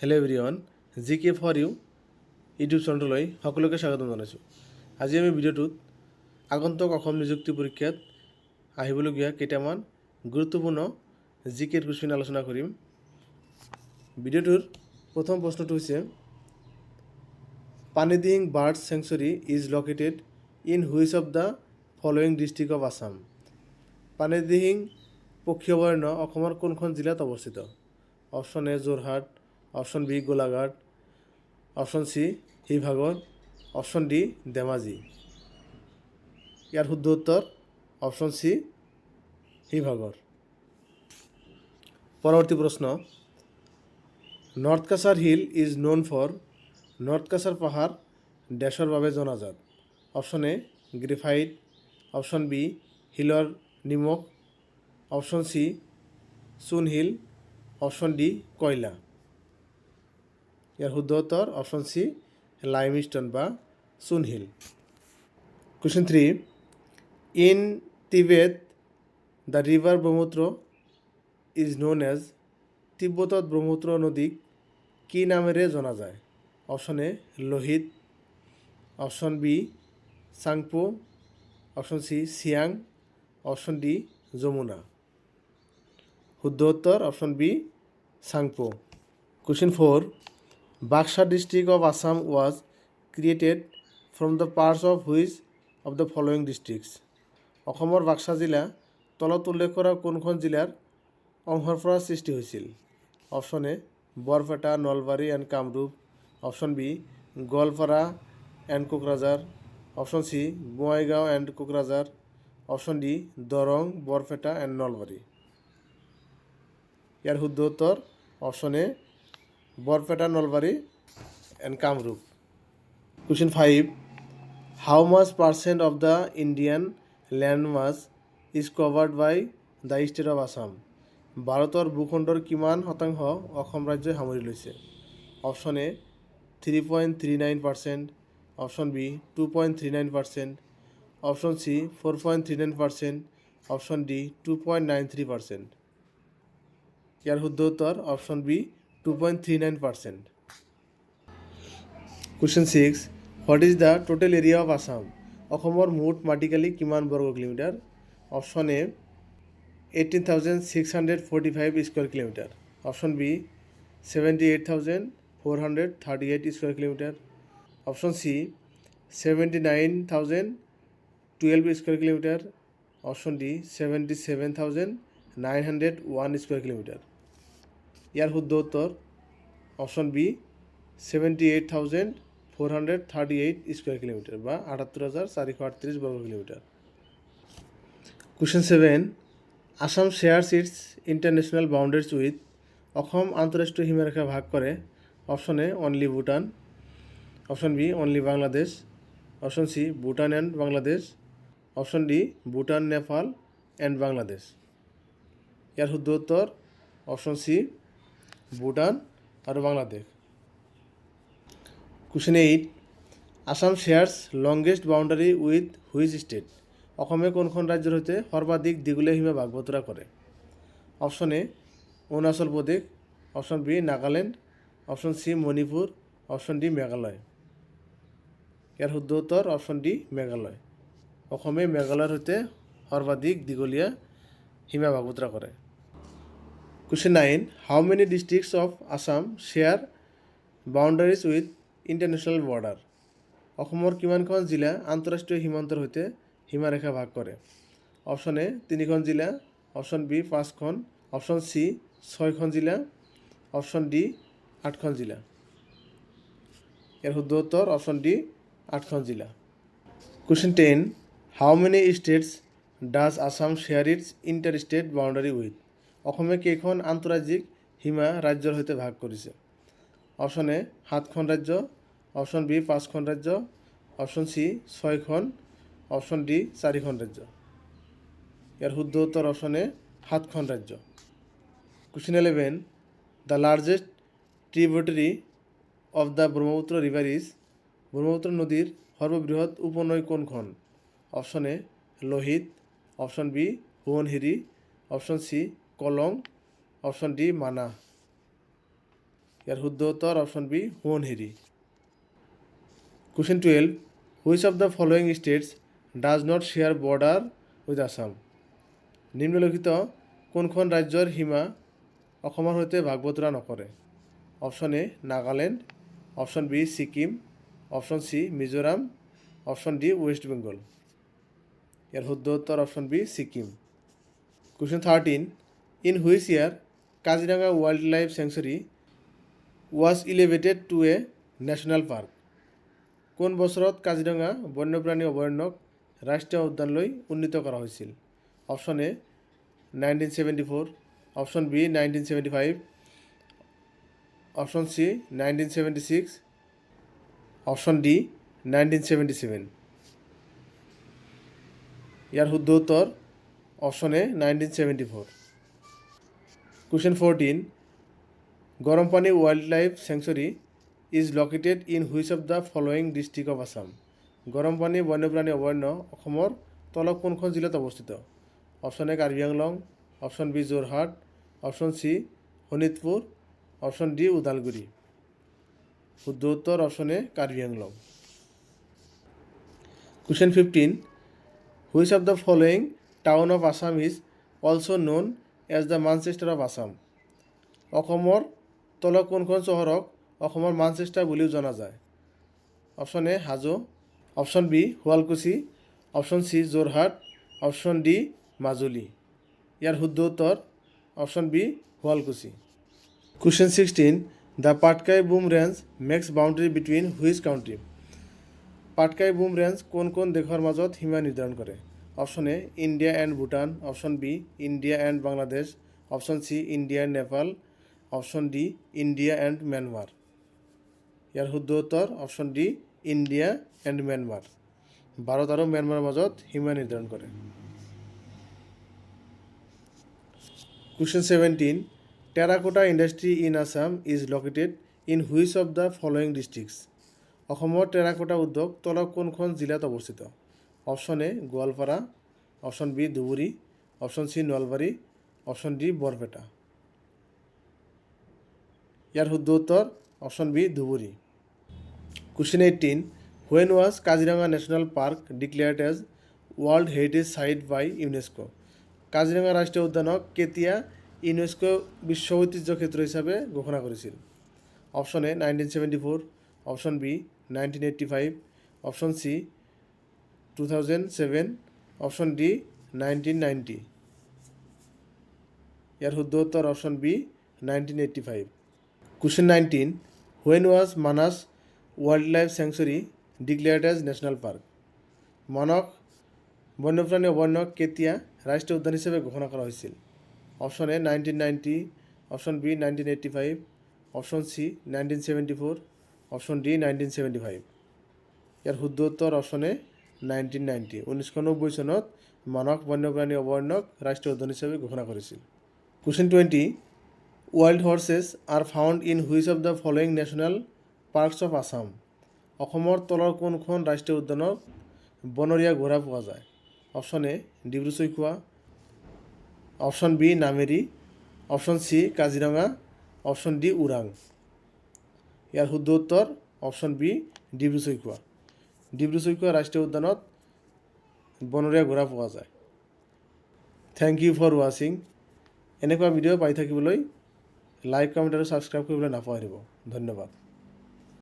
Hello' everyone, G K for you YouTube চেনেললৈ সকলোকে স্বাগতম জনাইছোঁ। আজি আমি ভিডিঅ'টোত আগন্তুক অসম নিযুক্তি পৰীক্ষাত আহিবলগীয়া কেইটামান গুৰুত্বপূৰ্ণ জি কেৰ কুৱেশ্যন আলোচনা কৰিম। ভিডিঅ'টোৰ প্ৰথম প্ৰশ্নটো হৈছে Panidihing bird sanctuary is located in which of the following district of Assam. Panidihing পক্ষী অভয়াৰণ্য অসমৰ কোনখন জিলাত অৱস্থিত? Option A Jorhat, option B Golaghat, option C Sivasagar, option D Dhemaji. ইয়াৰ শুদ্ধ উত্তৰ অপশ্যন চি শিৱসাগৰ। পৰৱৰ্তী প্ৰশ্ন, north Cachar hill is known for. North Cachar পাহাৰ ডেছৰ বাবে জনাজাত? Option A graphite, option B শিলৰ নিমখ, অপশ্যন চি চূণ শিল, অপশ্যন ডি কয়লা। ইয়াৰ শুদ্ধ উত্তৰ অপশ্যন চি লাইমষ্টোন বা চূণ শিল। Question 3, in Tibet the river Brahmaputra is known as. তিব্বতত ব্ৰহ্মপুত্ৰ নদীক কি নামেৰে জনা যায়? Option A Lohit, option B Tsangpo, option C Siang, option D Jamuna. শুদ্ধ উত্তৰ option B Tsangpo. Question 4, Baksha district of Assam was created from the parts of which of the following districts? অসমৰ বাক্সা জিলা তলত উল্লেখ কৰা কোনখন জিলাৰ অংশৰ পৰা সৃষ্টি হৈছিল? Option A Barpeta, Nalbari and Kamrup, option B Goalpara and Kokrajhar, option C Bongaigaon and Kokrajhar, option D Darrang, Barpeta and Nalbari. ইয়াৰ শুদ্ধ উত্তৰ option A Barpeta, Nalbari and Kamrup. Question 5, how much percent of the Indian land mass is covered by the state of Assam. ভাৰতৰ ভূখণ্ডৰ কিমান শতাংশ অসম ৰাজ্যই সামৰি লৈছে? Option A 3.39%, option B 2.39%, option C 4.39%, option D 2.93%। ইয়াৰ শুদ্ধ উত্তৰ option B 2.39%। Question 6, what is the total area of Assam. অসমৰ মুঠ মাটিকালি কিমান বৰ্গ kilometre? Option A 18,645 square kilometre, option B 78,438 square kilometre, option C 79,012 square kilometre, option D 77,901 square kilometre. ইয়াৰ শুদ্ধ উত্তৰ অপশ্যন বি 78,438 স্কুৱেৰ কিলোমিটাৰ বা 78,438 বৰ্গ kilometre. Question 7, Assam shares its international boundaries with. Asom আন্তঃৰাষ্ট্ৰীয় সীমাৰেখা ভাগ কৰে? Option A only Bhutan, option B only Bangladesh, option C Bhutan and Bangladesh, option D Bhutan, Nepal and Bangladesh. ইয়াৰ শুদ্ধ উত্তৰ অপশ্যন চি ভূটান আৰু Bangladesh. Question 8, Assam shares longest boundary with which state. অসমে কোনখন ৰাজ্যৰ সৈতে সৰ্বাধিক দীঘলীয়া সীমা ভাগ বতৰা কৰে? Option A Arunachal Pradesh, option B Nagaland, option C Manipur, option D Meghalaya. ইয়াৰ শুদ্ধ উত্তৰ অপশ্যন ডি মেঘালয়। অসমে মেঘালয়ৰ সৈতে সৰ্বাধিক দীঘলীয়া সীমা ভাগ বতৰা কৰে। Question 9, how many districts of Assam share boundaries with international border. অসমৰ কিমানখন জিলা আন্তঃৰাষ্ট্ৰীয় সীমান্তৰ সৈতে সীমাৰেখা ভাগ কৰে? অপশ্যন এ 3খন জিলা, অপশ্যন বি 5খন, অপশ্যন চি 6খন জিলা, অপশ্যন ডি 8খন জিলা। ইয়াৰ শুদ্ধ উত্তৰ অপশ্যন ডি 8খন জিলা। Question 10, how many states does Assam share its inter state boundary with. অসমে কেইখন আন্তঃৰাজ্যিক সীমা ৰাজ্যৰ সৈতে ভাগ কৰিছে? অপশ্যন এ 7খন ৰাজ্য, অপশ্যন বি 5খন ৰাজ্য, অপশ্যন চি 6খন, অপশ্যন ডি 4খন ৰাজ্য। ইয়াৰ শুদ্ধ উত্তৰ অপশ্যন এ 7খন ৰাজ্য। Question 11, the largest tributary of the Brahmaputra river is. Brahmaputra নদীৰ সৰ্ববৃহৎ উপনৈ কোনখন? Option A Lohit, option B Subansiri, option C Kolong, option D Manas. ইয়াৰ শুদ্ধ উত্তৰ option B Subansiri. Question 12, which of the following states does not share border with Assam? নিম্নলিখিত কোনখন ৰাজ্যৰ সীমা অসমৰ সৈতে ভাগ বতৰা নকৰে? Option A Nagaland, option B Sikkim, option C Mizoram, option D West Bengal. ইয়াৰ শুদ্ধ উত্তৰ option B Sikkim. Question 13, in which year Kaziranga wildlife sanctuary was elevated to a national park? কোন বছৰত কাজিৰঙা বন্যপ্ৰাণী অভয়াৰণ্যক ৰাষ্ট্ৰীয় উদ্যানলৈ উন্নীত কৰা হৈছিল? Option A 1974, option B 1975, option C 1976, option D 1977। ইয়াৰ শুদ্ধ উত্তৰ option A 1974। Question 14, Garampani wildlife sanctuary is located in which of the following district of Assam? Garampani বন্যপ্ৰাণী অভয়াৰণ্য অসমৰ তলত কোনখন জিলাত অৱস্থিত? Option A Karbi Anglong, option B Jorhat, option C Sonitpur, option D Udalguri. শুদ্ধ উত্তৰ option A Karbi Anglong. Question 15, which of the following town of Assam is also' known as the Manchester of Assam? অসমৰ তলৰ কোনখন চহৰক অসমৰ মানচেষ্টাৰ বুলিও জনা যায়? Option A Hajo, option B Sualkuchi, option C Jorhat, option D Majuli. ইয়াৰ শুদ্ধ উত্তৰ option B Sualkuchi. Question 16, the Patkai Bum range makes boundary between which country? Patkai Bum range কোন কোন দেশৰ মাজত সীমা নিৰ্ধাৰণ কৰে? Option A India and Bhutan, option B India and Bangladesh, option C India and Nepal, option D India and Myanmar. ইয়াৰ শুদ্ধ উত্তৰ option D India and Myanmar. Bharat আৰু ম্যানমাৰৰ মাজত সীমা নিৰ্ধাৰণ কৰে। Question 17, terracotta industry in Assam is located in which of the following districts? অসমৰ টেৰাকোটা উদ্যোগ তলৰ কোনখন জিলাত অৱস্থিত? Option A Goalpara, option B Dhubri, option C Nalbari, option D Barpeta. ইয়াৰ শুদ্ধ উত্তৰ option B Dhubri. Question 18, when was Kaziranga national park declared as world heritage site by UNESCO? Kaziranga ৰাষ্ট্ৰীয় উদ্যানক কেতিয়া ইউনেস্কো বিশ্ব ঐতিহ্য ক্ষেত্ৰ হিচাপে ঘোষণা কৰিছিল? Option A 1974, option B 1985, option C 2007, option D 1990। ইয়াৰ শুদ্ধ উত্তৰ option B 1985। Question 19, when was Manas wildlife sanctuary declared as national park? Manas বন্যপ্ৰাণী অভয়াৰণ্যক কেতিয়া ৰাষ্ট্ৰীয় উদ্যান হিচাপে ঘোষণা কৰা হৈছিল? Option A 1990, option B 1985, option C 1974, option D 1975। ইয়াৰ শুদ্ধ উত্তৰ অপশ্যন এ 1990। 1990 চনত মানস বন্যপ্ৰাণী অভয়াৰণ্যক ৰাষ্ট্ৰীয় উদ্যান হিচাপে ঘোষণা কৰিছিল। Question 20, wild horses are found in which of the following national parks of Assam? অসমৰ তলৰ কোনখন ৰাষ্ট্ৰীয় উদ্যানত বনৰীয়া ঘোঁৰা পোৱা যায়? Option A Dibru Saikhowa, option B Nameri, option C Kaziranga, option D Orang. ইয়াৰ শুদ্ধ উত্তৰ অপশ্যন বি ডিব্ৰু চৈখোৱা। ডিব্ৰু চৈখোৱা ৰাষ্ট্ৰীয় উদ্যানত বনৰীয়া ঘোঁৰা পোৱা যায়। থেংক ইউ ফৰ ৱাচিং। এনেকুৱা ভিডিঅ' পাই থাকিবলৈ লাইক, কমেণ্ট আৰু ছাবস্ক্ৰাইব কৰিবলৈ নাপাহৰিব। ধন্যবাদ।